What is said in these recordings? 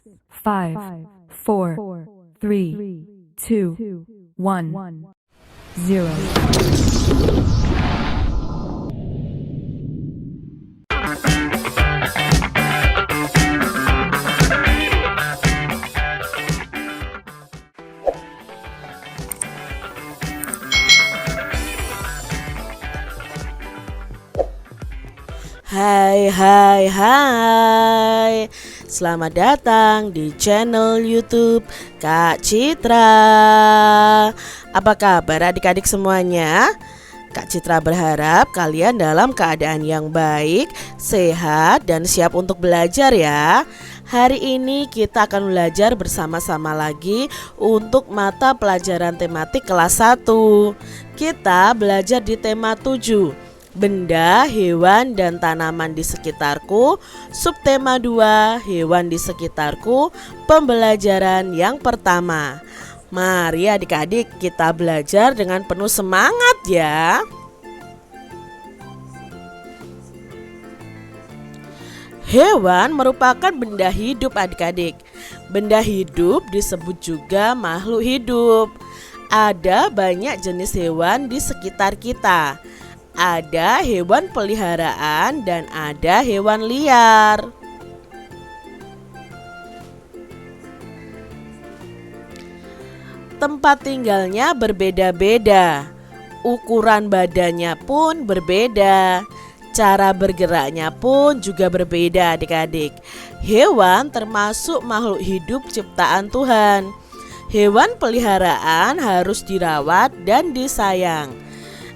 5, 4, 3, 2, 1, 0. Hai, selamat datang di channel YouTube Kak Citra. Apa kabar adik-adik semuanya? Kak Citra berharap kalian dalam keadaan yang baik, sehat, dan siap untuk belajar ya. Hari ini kita akan belajar bersama-sama lagi untuk mata pelajaran tematik kelas 1. Kita belajar di tema 7, benda, hewan, dan tanaman di sekitarku. Subtema 2, hewan di sekitarku. Pembelajaran yang pertama. Mari adik-adik kita belajar dengan penuh semangat ya. Hewan merupakan benda hidup adik-adik. Benda hidup disebut juga makhluk hidup. Ada banyak jenis hewan di sekitar kita. Ada hewan peliharaan dan ada hewan liar. Tempat tinggalnya berbeda-beda. Ukuran badannya pun berbeda. Cara bergeraknya pun juga berbeda adik-adik. Hewan termasuk makhluk hidup ciptaan Tuhan. Hewan peliharaan harus dirawat dan disayang.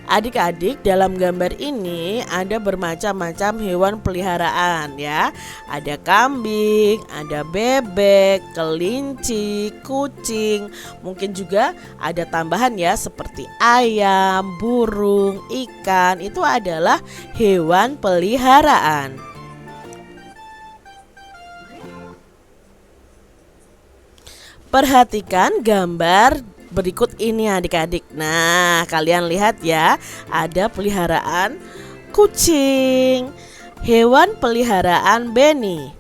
Adik-adik, dalam gambar ini ada bermacam-macam hewan peliharaan ya. Ada kambing, ada bebek, kelinci, kucing. Mungkin juga ada tambahan ya seperti ayam, burung, ikan. Itu adalah hewan peliharaan. Perhatikan gambar berikut ini adik-adik. Nah, kalian lihat ya, ada peliharaan kucing. Hewan peliharaan Benny.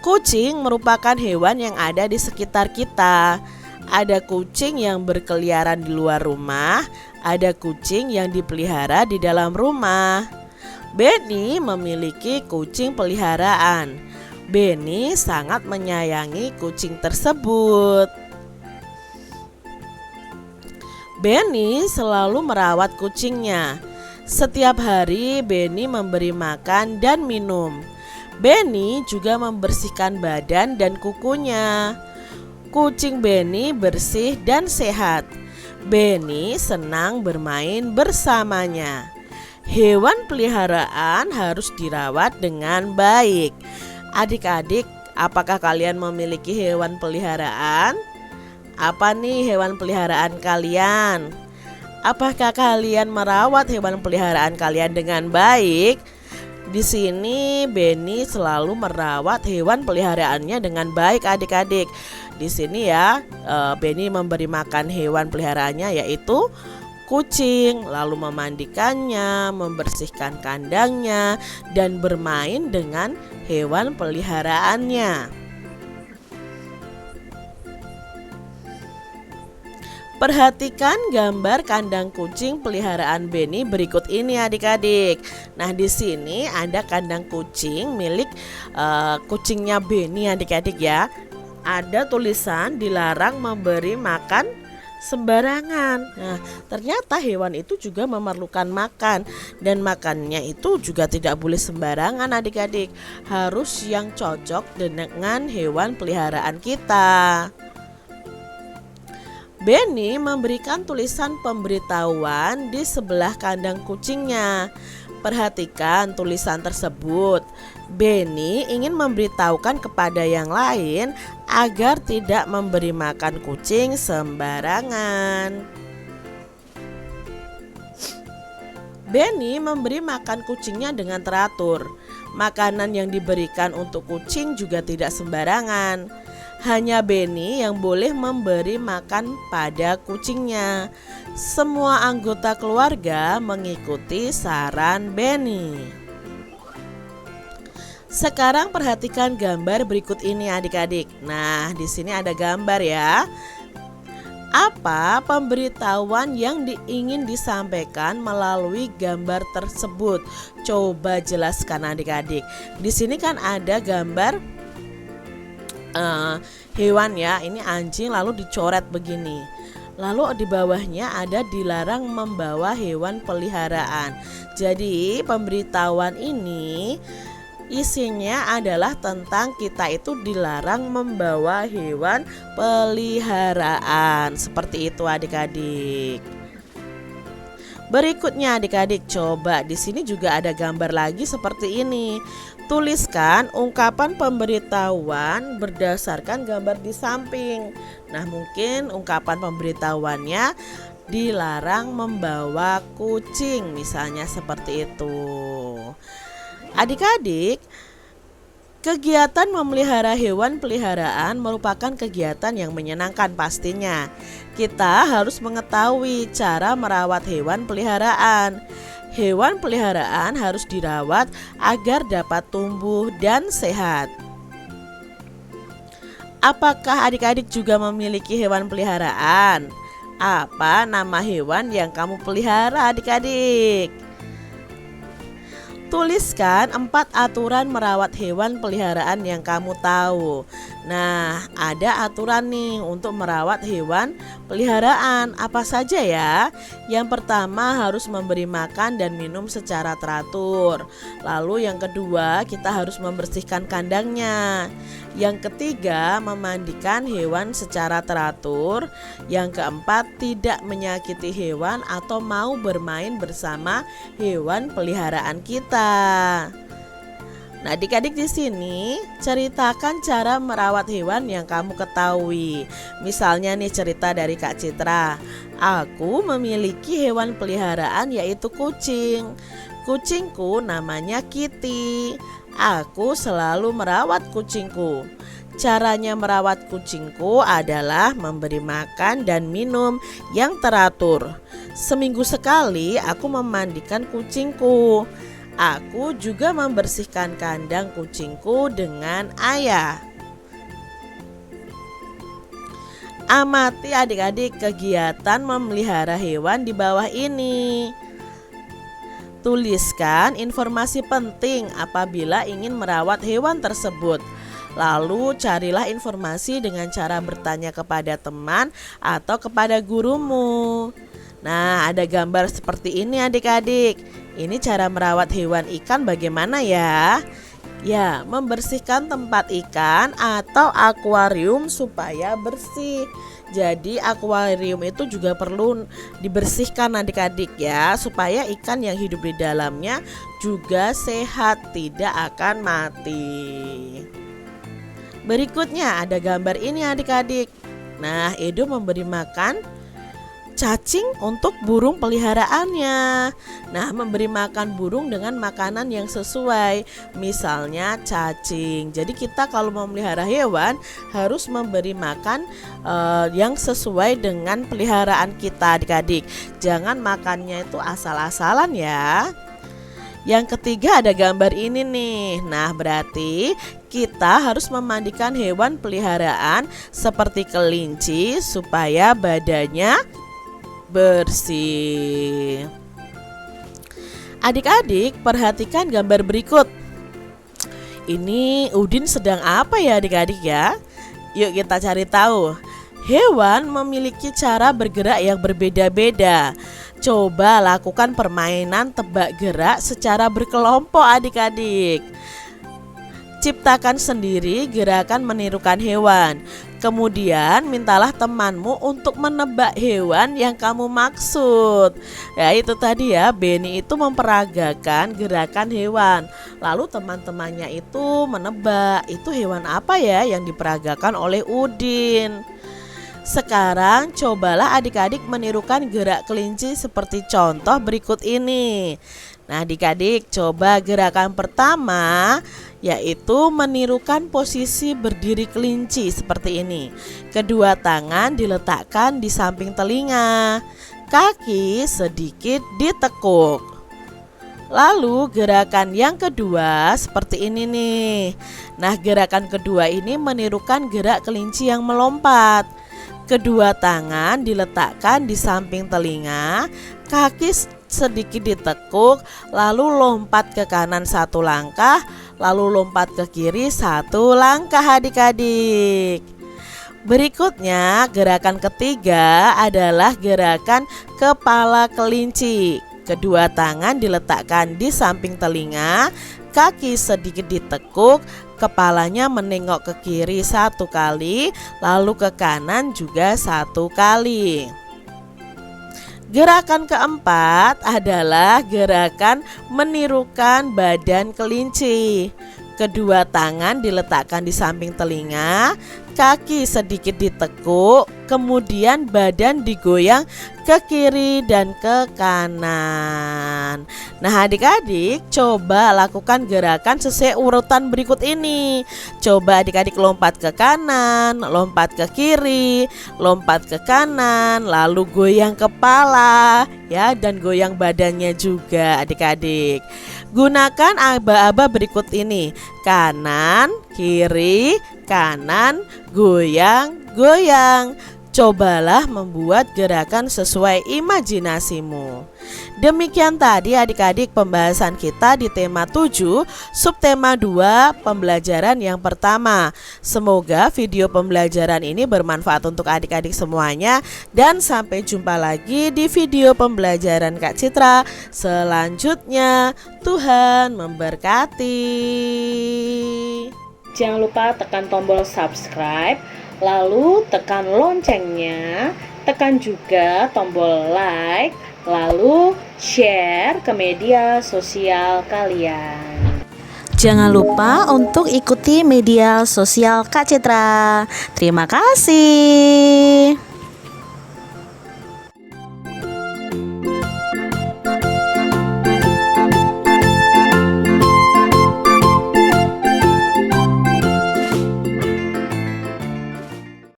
Kucing merupakan hewan yang ada di sekitar kita. Ada kucing yang berkeliaran di luar rumah, ada kucing yang dipelihara di dalam rumah. Benny memiliki kucing peliharaan. Benny sangat menyayangi kucing tersebut. Benny selalu merawat kucingnya. Setiap hari Benny memberi makan dan minum. Benny juga membersihkan badan dan kukunya. Kucing Benny bersih dan sehat. Benny senang bermain bersamanya. Hewan peliharaan harus dirawat dengan baik. Adik-adik, apakah kalian memiliki hewan peliharaan? Apa nih hewan peliharaan kalian? Apakah kalian merawat hewan peliharaan kalian dengan baik? Di sini Benny selalu merawat hewan peliharaannya dengan baik adik-adik. Di sini ya, Benny memberi makan hewan peliharaannya yaitu kucing, lalu memandikannya, membersihkan kandangnya, dan bermain dengan hewan peliharaannya. Perhatikan gambar kandang kucing peliharaan Benny berikut ini adik-adik. Nah, di sini ada kandang kucing milik kucingnya Benny adik-adik ya. Ada tulisan dilarang memberi makan sembarangan. Nah, ternyata hewan itu juga memerlukan makan, dan makannya itu juga tidak boleh sembarangan adik-adik. Harus yang cocok dengan hewan peliharaan kita. Benny memberikan tulisan pemberitahuan di sebelah kandang kucingnya. Perhatikan tulisan tersebut. Benny ingin memberitahukan kepada yang lain agar tidak memberi makan kucing sembarangan. Benny memberi makan kucingnya dengan teratur. Makanan yang diberikan untuk kucing juga tidak sembarangan. Hanya Benny yang boleh memberi makan pada kucingnya. Semua anggota keluarga mengikuti saran Benny. Sekarang perhatikan gambar berikut ini adik-adik. Nah, di sini ada gambar ya. Apa pemberitahuan yang ingin disampaikan melalui gambar tersebut? Coba jelaskan adik-adik. Di sini kan ada gambar hewan ya. Ini anjing lalu dicoret begini. Lalu di bawahnya ada dilarang membawa hewan peliharaan. Jadi pemberitahuan ini isinya adalah tentang kita itu dilarang membawa hewan peliharaan. Seperti itu adik-adik. Berikutnya adik-adik, coba di sini juga ada gambar lagi seperti ini. Tuliskan ungkapan pemberitahuan berdasarkan gambar di samping. Nah, mungkin ungkapan pemberitahuannya dilarang membawa kucing, misalnya seperti itu. Adik-adik, kegiatan memelihara hewan peliharaan merupakan kegiatan yang menyenangkan pastinya. Kita harus mengetahui cara merawat hewan peliharaan. Hewan peliharaan harus dirawat agar dapat tumbuh dan sehat. Apakah adik-adik juga memiliki hewan peliharaan? Apa nama hewan yang kamu pelihara adik-adik? Tuliskan 4 aturan merawat hewan peliharaan yang kamu tahu. Nah, ada aturan nih untuk merawat hewan peliharaan. Apa saja ya? Yang pertama, harus memberi makan dan minum secara teratur. Lalu yang kedua, kita harus membersihkan kandangnya. Yang ketiga, memandikan hewan secara teratur. Yang keempat, tidak menyakiti hewan atau mau bermain bersama hewan peliharaan kita. Nah, adik-adik di sini ceritakan cara merawat hewan yang kamu ketahui. Misalnya nih cerita dari Kak Citra. Aku memiliki hewan peliharaan yaitu kucing. Kucingku namanya Kitty. Aku selalu merawat kucingku. Caranya merawat kucingku adalah memberi makan dan minum yang teratur. Seminggu sekali aku memandikan kucingku. Aku juga membersihkan kandang kucingku dengan air. Amati adik-adik kegiatan memelihara hewan di bawah ini. Tuliskan informasi penting apabila ingin merawat hewan tersebut. Lalu carilah informasi dengan cara bertanya kepada teman atau kepada gurumu. Nah, ada gambar seperti ini adik-adik. Ini cara merawat hewan ikan bagaimana ya? Ya, membersihkan tempat ikan atau akuarium supaya bersih. Jadi akuarium itu juga perlu dibersihkan adik-adik ya, supaya ikan yang hidup di dalamnya juga sehat, tidak akan mati. Berikutnya ada gambar ini adik-adik. Nah, Edo memberi makan cacing untuk burung peliharaannya. Nah, memberi makan burung dengan makanan yang sesuai, misalnya cacing. Jadi kita kalau memelihara hewan harus memberi makan yang sesuai dengan peliharaan kita adik-adik. Jangan makannya itu asal-asalan ya. Yang ketiga ada gambar ini nih. Nah, berarti kita harus memandikan hewan peliharaan seperti kelinci supaya badannya bersih. Adik-adik, perhatikan gambar berikut. Ini Udin sedang apa ya adik-adik ya? Yuk kita cari tahu. Hewan memiliki cara bergerak yang berbeda-beda. Coba lakukan permainan tebak gerak secara berkelompok adik-adik. Ciptakan sendiri gerakan menirukan hewan. Kemudian mintalah temanmu untuk menebak hewan yang kamu maksud. Ya itu tadi ya, Benny itu memperagakan gerakan hewan. Lalu teman-temannya itu menebak itu hewan apa ya yang diperagakan oleh Udin. Sekarang cobalah adik-adik menirukan gerak kelinci seperti contoh berikut ini. Nah adik-adik, coba gerakan pertama yaitu menirukan posisi berdiri kelinci seperti ini. Kedua tangan diletakkan di samping telinga, kaki sedikit ditekuk. Lalu gerakan yang kedua seperti ini nih. Nah, gerakan kedua ini menirukan gerak kelinci yang melompat. Kedua tangan diletakkan di samping telinga, kaki sedikit ditekuk, lalu lompat ke kanan satu langkah, lalu lompat ke kiri satu langkah adik-adik. Berikutnya gerakan ketiga adalah gerakan kepala kelinci. Kedua tangan diletakkan di samping telinga, kaki sedikit ditekuk, kepalanya menengok ke kiri satu kali, lalu ke kanan juga satu kali. Gerakan keempat adalah gerakan menirukan badan kelinci. Kedua tangan diletakkan di samping telinga, kaki sedikit ditekuk, kemudian badan digoyang ke kiri dan ke kanan. Nah, adik-adik coba lakukan gerakan sesuai urutan berikut ini. Coba adik-adik lompat ke kanan, lompat ke kiri, lompat ke kanan, lalu goyang kepala ya, dan goyang badannya juga adik-adik. Gunakan aba-aba berikut ini: kanan, kiri, kanan, goyang, goyang. Cobalah membuat gerakan sesuai imajinasimu. Demikian tadi adik-adik pembahasan kita di tema 7, subtema 2, pembelajaran yang pertama. Semoga video pembelajaran ini bermanfaat untuk adik-adik semuanya, dan sampai jumpa lagi di video pembelajaran Kak Citra selanjutnya. Tuhan memberkati. Jangan lupa tekan tombol subscribe, lalu tekan loncengnya, tekan juga tombol like, lalu share ke media sosial kalian. Jangan lupa untuk ikuti media sosial Kak Citra. Terima kasih.